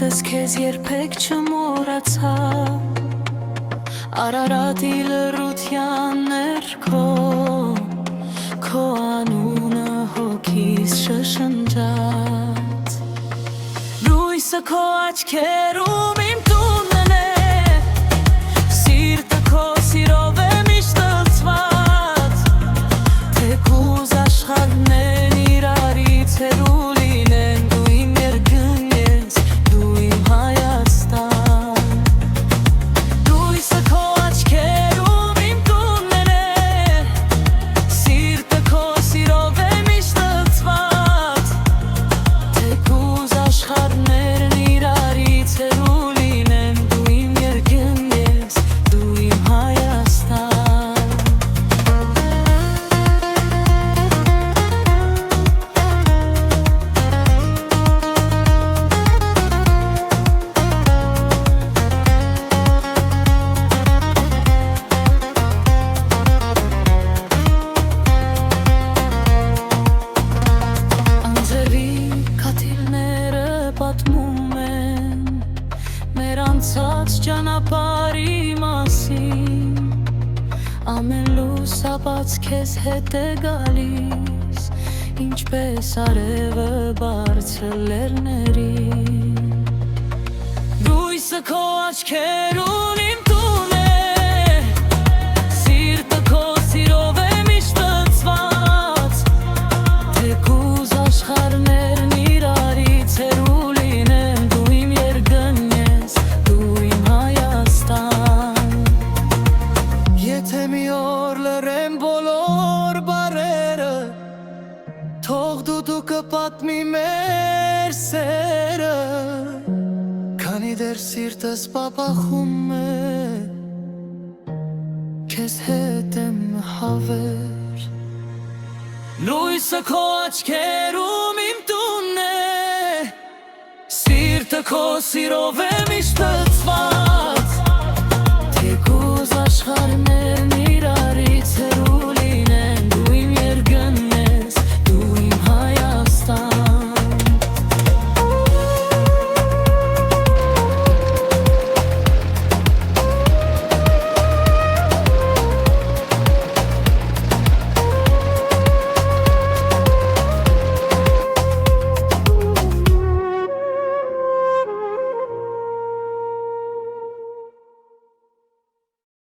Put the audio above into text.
Սիրտս քեզ երբեք չմոռացա Արարատի լռության ներքո Քո անունը հոգիս շշնջաց Լույսը քո աչքերում իմ տունն է Սիրտը քո սիրով է միշտ լցված Թեկուզ աշխարհներն իրարից հեռու լինեն Դու իմ երկրն ես, դու իմ Հայաստան Լույսը քո աչքերում իմ տունն է Սիրտը քո սիրով է միշտ լցված Թեկուզ աշխարհներն իրարից հեռու լինեն Դու իմ երկրն ես, դու իմ Հայաստան Անձրևի քաթիլները պատմում են Մեր անցած ճանապարհի մասին Ամեն լուսաբաց քեզ հետ է գալիս Ինչպես արևը բարձր լեռներին Լույսը քո աչքերում իմ տուն է Սիրտը քո սիրով է միշտ լցված Թեկուզ աշխարհներն իրարից հեռու լինեն Դու իմ երկրն ես, դու իմ Հայաստան Եթե մի օր լռեն բոլոր բառերը Թող դու կպատմի մեր սերը Քանի դեռ սիրտս պապախում է Քեզ հետ եմ հավեր Լույսը քո աչքերում իմ տունն է Սիրտը քո սիրով է միշտ